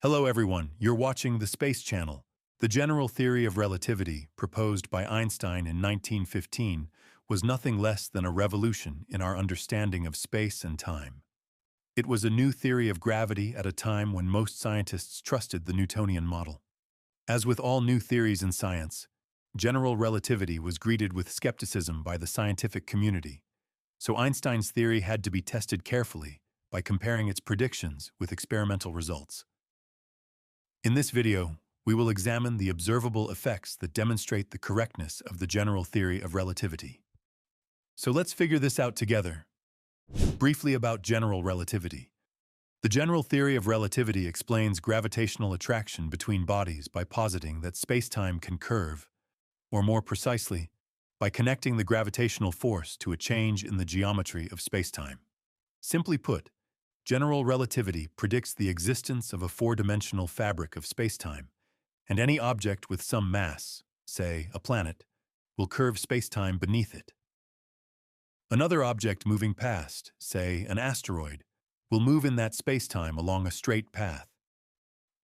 Hello everyone, you're watching the Space Channel. The General Theory of Relativity, proposed by Einstein in 1915, was nothing less than a revolution in our understanding of space and time. It was a new theory of gravity at a time when most scientists trusted the Newtonian model. As with all new theories in science, general relativity was greeted with skepticism by the scientific community, so Einstein's theory had to be tested carefully by comparing its predictions with experimental results. In this video, we will examine the observable effects that demonstrate the correctness of the general theory of relativity. So let's figure this out together. Briefly about general relativity. The general theory of relativity explains gravitational attraction between bodies by positing that spacetime can curve, or more precisely, by connecting the gravitational force to a change in the geometry of spacetime. Simply put, general relativity predicts the existence of a four-dimensional fabric of spacetime, and any object with some mass, say a planet, will curve spacetime beneath it. Another object moving past, say an asteroid, will move in that spacetime along a straight path.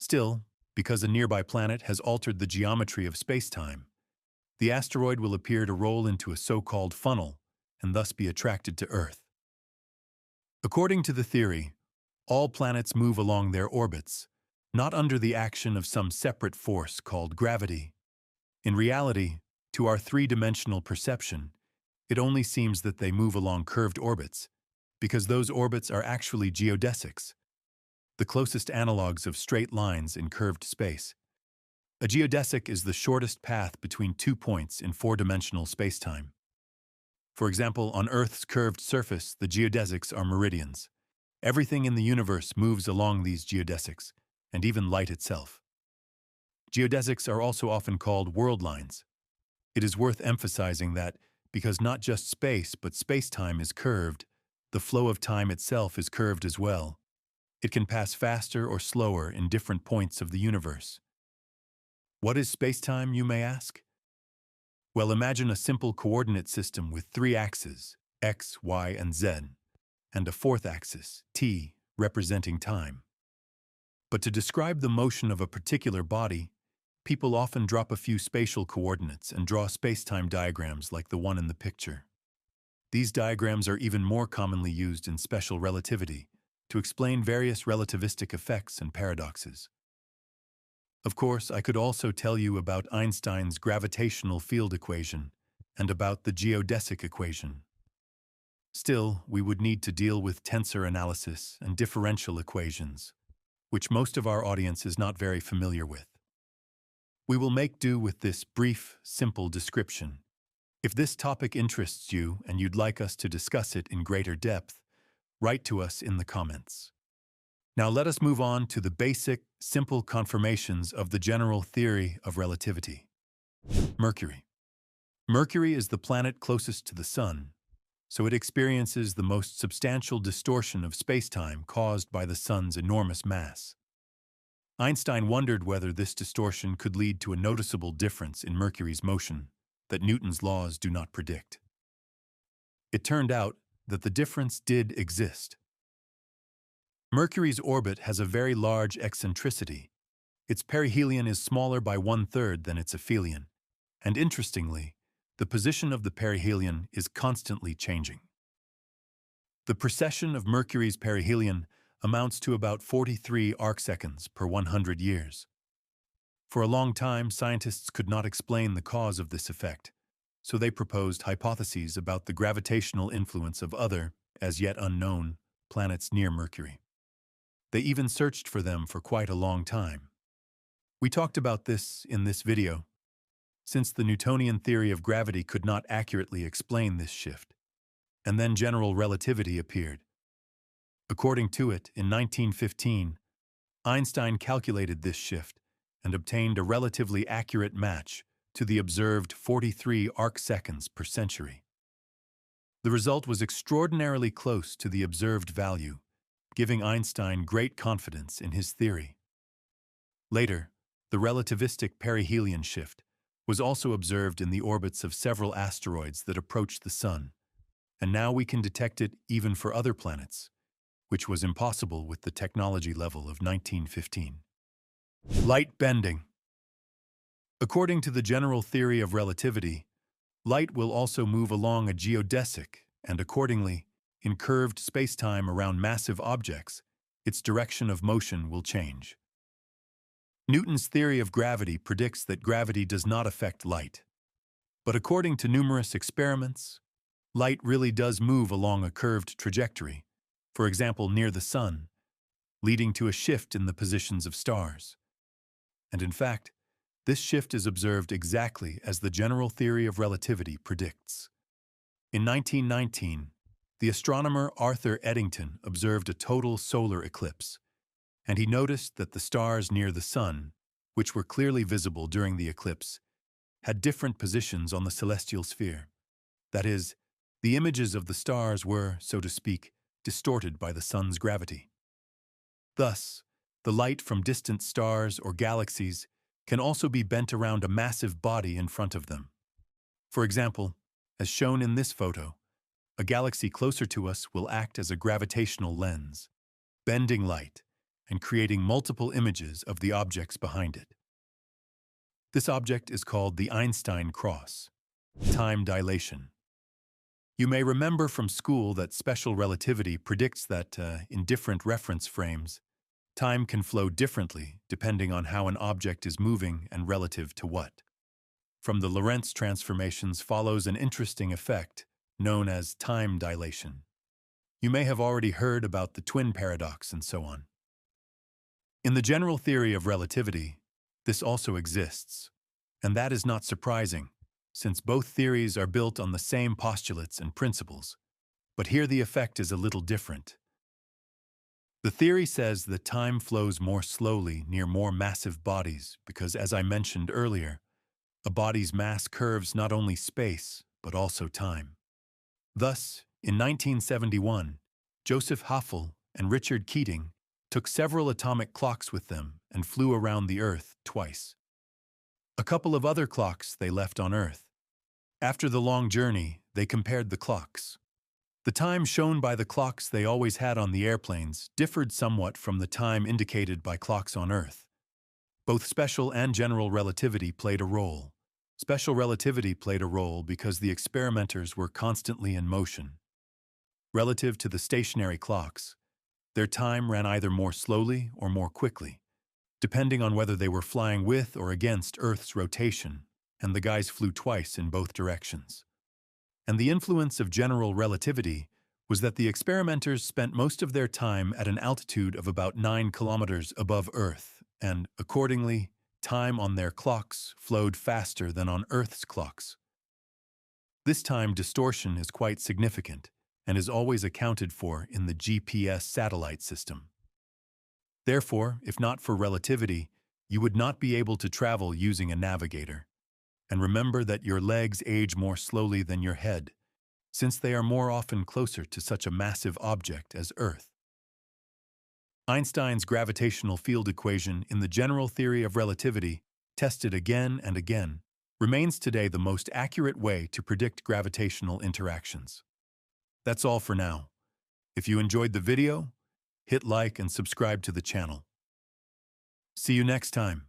Still, because a nearby planet has altered the geometry of spacetime, the asteroid will appear to roll into a so-called funnel and thus be attracted to Earth. According to the theory, all planets move along their orbits, not under the action of some separate force called gravity. In reality, to our three-dimensional perception, it only seems that they move along curved orbits, because those orbits are actually geodesics, the closest analogues of straight lines in curved space. A geodesic is the shortest path between 2 points in four-dimensional spacetime. For example, on Earth's curved surface, the geodesics are meridians. Everything in the universe moves along these geodesics, and even light itself. Geodesics are also often called world lines. It is worth emphasizing that, because not just space but spacetime is curved, the flow of time itself is curved as well. It can pass faster or slower in different points of the universe. What is spacetime, you may ask? Well, imagine a simple coordinate system with three axes, x, y, and z, and a fourth axis, t, representing time. But to describe the motion of a particular body, people often drop a few spatial coordinates and draw spacetime diagrams like the one in the picture. These diagrams are even more commonly used in special relativity to explain various relativistic effects and paradoxes. Of course, I could also tell you about Einstein's gravitational field equation and about the geodesic equation. Still, we would need to deal with tensor analysis and differential equations, which most of our audience is not very familiar with. We will make do with this brief, simple description. If this topic interests you and you'd like us to discuss it in greater depth, write to us in the comments. Now let us move on to the basic, simple confirmations of the general theory of relativity. Mercury. Mercury is the planet closest to the Sun, so it experiences the most substantial distortion of spacetime caused by the Sun's enormous mass. Einstein wondered whether this distortion could lead to a noticeable difference in Mercury's motion that Newton's laws do not predict. It turned out that the difference did exist. Mercury's orbit has a very large eccentricity. Its perihelion is smaller by 1/3 than its aphelion, and interestingly, the position of the perihelion is constantly changing. The precession of Mercury's perihelion amounts to about 43 arcseconds per 100 years. For a long time, scientists could not explain the cause of this effect, so they proposed hypotheses about the gravitational influence of other, as yet unknown, planets near Mercury. They even searched for them for quite a long time. We talked about this in this video, since the Newtonian theory of gravity could not accurately explain this shift. And then general relativity appeared. According to it, in 1915, Einstein calculated this shift and obtained a relatively accurate match to the observed 43 arcseconds per century. The result was extraordinarily close to the observed value, giving Einstein great confidence in his theory. Later, the relativistic perihelion shift was also observed in the orbits of several asteroids that approached the Sun, and now we can detect it even for other planets, which was impossible with the technology level of 1915. Light bending. According to the general theory of relativity, light will also move along a geodesic, and accordingly, in curved spacetime around massive objects, its direction of motion will change. Newton's theory of gravity predicts that gravity does not affect light. But according to numerous experiments, light really does move along a curved trajectory, for example near the Sun, leading to a shift in the positions of stars. And in fact, this shift is observed exactly as the General Theory of Relativity predicts. In 1919, the astronomer Arthur Eddington observed a total solar eclipse, and he noticed that the stars near the Sun, which were clearly visible during the eclipse, had different positions on the celestial sphere. That is, the images of the stars were, so to speak, distorted by the Sun's gravity. Thus, the light from distant stars or galaxies can also be bent around a massive body in front of them. For example, as shown in this photo, a galaxy closer to us will act as a gravitational lens, bending light and creating multiple images of the objects behind it. This object is called the Einstein Cross, time dilation. You may remember from school that special relativity predicts that, in different reference frames, time can flow differently depending on how an object is moving and relative to what. From the Lorentz transformations follows an interesting effect known as time dilation. You may have already heard about the twin paradox and so on. In the general theory of relativity, this also exists, and that is not surprising, since both theories are built on the same postulates and principles, but here the effect is a little different. The theory says that time flows more slowly near more massive bodies because, as I mentioned earlier, a body's mass curves not only space, but also time. Thus, in 1971, Joseph Hafele and Richard Keating took several atomic clocks with them and flew around the Earth twice. A couple of other clocks they left on Earth. After the long journey, they compared the clocks. The time shown by the clocks they always had on the airplanes differed somewhat from the time indicated by clocks on Earth. Both special and general relativity played a role. Special relativity played a role because the experimenters were constantly in motion. Relative to the stationary clocks, their time ran either more slowly or more quickly, depending on whether they were flying with or against Earth's rotation, and the guys flew twice in both directions. And the influence of general relativity was that the experimenters spent most of their time at an altitude of about 9 kilometers above Earth, and, accordingly, time on their clocks flowed faster than on Earth's clocks. This time distortion is quite significant and is always accounted for in the GPS satellite system. Therefore, if not for relativity, you would not be able to travel using a navigator. And remember that your legs age more slowly than your head, since they are more often closer to such a massive object as Earth. Einstein's gravitational field equation in the General Theory of Relativity, tested again and again, remains today the most accurate way to predict gravitational interactions. That's all for now. If you enjoyed the video, hit like and subscribe to the channel. See you next time.